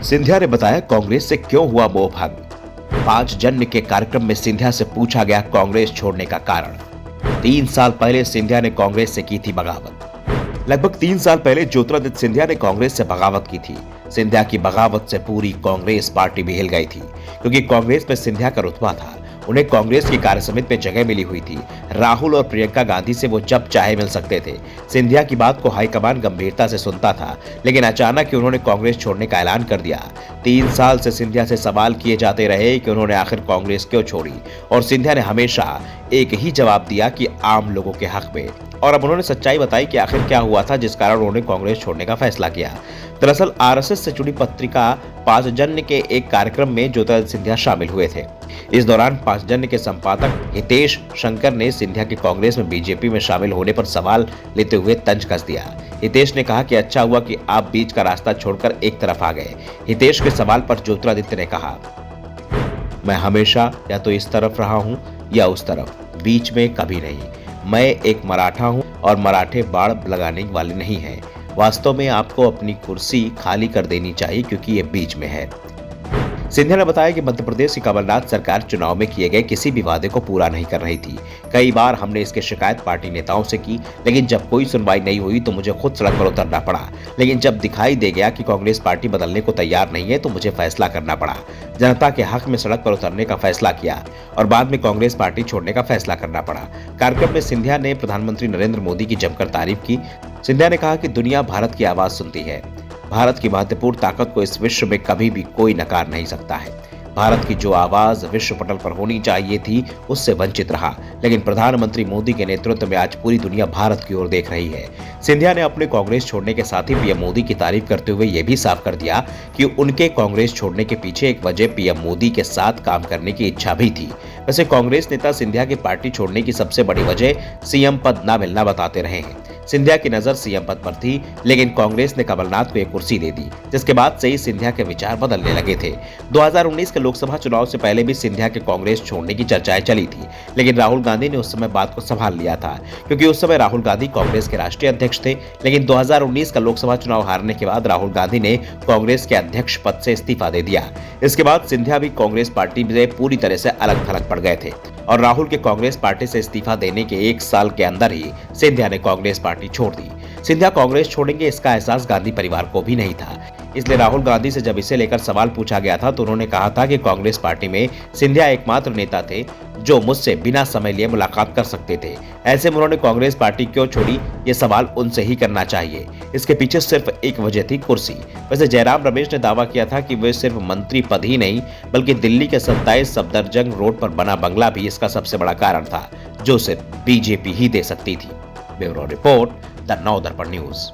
सिंधिया ने बताया कांग्रेस से क्यों हुआ मोह भंग। 5 जन्य के कार्यक्रम में सिंधिया से पूछा गया कांग्रेस छोड़ने का कारण। 3 साल पहले सिंधिया ने कांग्रेस से की थी बगावत। लगभग 3 साल पहले ज्योतिरादित्य सिंधिया ने कांग्रेस से बगावत की थी। सिंधिया की बगावत से पूरी कांग्रेस पार्टी भी हिल गई थी, क्योंकि कांग्रेस में सिंधिया का रुतबा था। उन्हें कांग्रेस की कार्य समिति में जगह मिली हुई थी। राहुल और प्रियंका गांधी से वो जब चाहे मिल सकते थे। सिंधिया की बात को हाईकमान गंभीरता से सुनता था, लेकिन अचानक ही उन्होंने कांग्रेस छोड़ने का ऐलान कर दिया। 3 साल से सिंधिया से सवाल किए जाते रहे कि उन्होंने आखिर कांग्रेस क्यों छोड़ी, और सिंधिया ने हमेशा एक ही जवाब दिया कि आम लोगों के हक में। और अब उन्होंने सच्चाई बताई कि आखिर क्या हुआ था जिस कारण उन्होंने कांग्रेस छोड़ने का फैसला किया। दरअसल आरएसएस से जुड़ी पत्रिका 5 जन्य के एक कार्यक्रम में ज्योतिरादित्य सिंधिया शामिल हुए थे। इस दौरान 5 जन्य के संपादक हितेश शंकर ने सिंधिया के कांग्रेस में बीजेपी में शामिल होने पर सवाल लेते हुए तंज कस दिया। हितेश ने कहा कि अच्छा हुआ कि आप बीच का रास्ता छोड़कर एक तरफ आ गए। हितेश के सवाल पर ज्योतिरादित्य ने कहा, मैं हमेशा या तो इस तरफ रहा हूं या उस तरफ, बीच में कभी नहीं। मैं एक मराठा हूं और मराठे बाड़ लगाने वाले नहीं हैं। वास्तव में आपको अपनी कुर्सी खाली कर देनी चाहिए, क्योंकि ये बीच में है। सिंधिया ने बताया कि मध्य प्रदेश की कमलनाथ सरकार चुनाव में किए गए किसी भी वादे को पूरा नहीं कर रही थी। कई बार हमने इसकी शिकायत पार्टी नेताओं से की, लेकिन जब कोई सुनवाई नहीं हुई तो मुझे खुद सड़क पर उतरना पड़ा। लेकिन जब दिखाई दे गया कि कांग्रेस पार्टी बदलने को तैयार नहीं है तो मुझे फैसला करना पड़ा। जनता के हक में सड़क पर उतरने का फैसला किया और बाद में कांग्रेस पार्टी छोड़ने का फैसला करना पड़ा। कार्यक्रम में सिंधिया ने प्रधानमंत्री नरेंद्र मोदी की जमकर तारीफ की। सिंधिया ने कहा कि दुनिया भारत की आवाज सुनती है। भारत की महत्वपूर्ण ताकत को इस विश्व में कभी भी कोई नकार नहीं सकता है। भारत की जो आवाज विश्व पटल पर होनी चाहिए थी, उससे वंचित रहा, लेकिन प्रधानमंत्री मोदी के नेतृत्व में आज पूरी दुनिया भारत की ओर देख रही है। सिंधिया ने अपने कांग्रेस छोड़ने के साथ ही पीएम मोदी की तारीफ करते हुए यह भी साफ कर दिया कि उनके कांग्रेस छोड़ने के पीछे एक वजह पीएम मोदी के साथ काम करने की इच्छा भी थी। वैसे कांग्रेस नेता सिंधिया की पार्टी छोड़ने की सबसे बड़ी वजह सीएम पद न मिलना बताते रहे हैं। सिंधिया की नजर सीएम पद पर थी, लेकिन कांग्रेस ने कमलनाथ को एक कुर्सी दे दी, जिसके बाद से ही सिंधिया के विचार बदलने लगे थे। 2019 के लोकसभा चुनाव से पहले भी सिंधिया के कांग्रेस छोड़ने की चर्चाएं चली थी, लेकिन राहुल गांधी ने उस समय बात को संभाल लिया था, क्योंकि उस समय राहुल गांधी कांग्रेस के राष्ट्रीय अध्यक्ष थे। लेकिन 2019 का लोकसभा चुनाव हारने के बाद राहुल गांधी ने कांग्रेस के अध्यक्ष पद से इस्तीफा दे दिया। इसके बाद सिंधिया भी कांग्रेस पार्टी से पूरी तरह से अलग थलग पड़ गए थे और राहुल के कांग्रेस पार्टी से इस्तीफा देने के 1 साल के अंदर ही सिंधिया ने कांग्रेस पार्टी छोड़ दी। सिंधिया कांग्रेस छोड़ेंगे, इसका एहसास गांधी परिवार को भी नहीं था। इसलिए राहुल गांधी से जब इसे लेकर सवाल पूछा गया था तो उन्होंने कहा था कि कांग्रेस पार्टी में सिंधिया एकमात्र नेता थे जो मुझसे बिना समय लिए मुलाकात कर सकते थे। ऐसे में उन्होंने कांग्रेस पार्टी क्यों छोड़ी, ये सवाल उनसे ही करना चाहिए। इसके पीछे सिर्फ एक वजह थी, कुर्सी। वैसे जयराम रमेश ने दावा किया था कि वे सिर्फ मंत्री पद ही नहीं, बल्कि दिल्ली के 27 सफदरजंग रोड पर बना बंगला भी इसका सबसे बड़ा कारण था, जो सिर्फ बीजेपी ही दे सकती थी। ब्यूरो रिपोर्ट, द नव दर्पण न्यूज।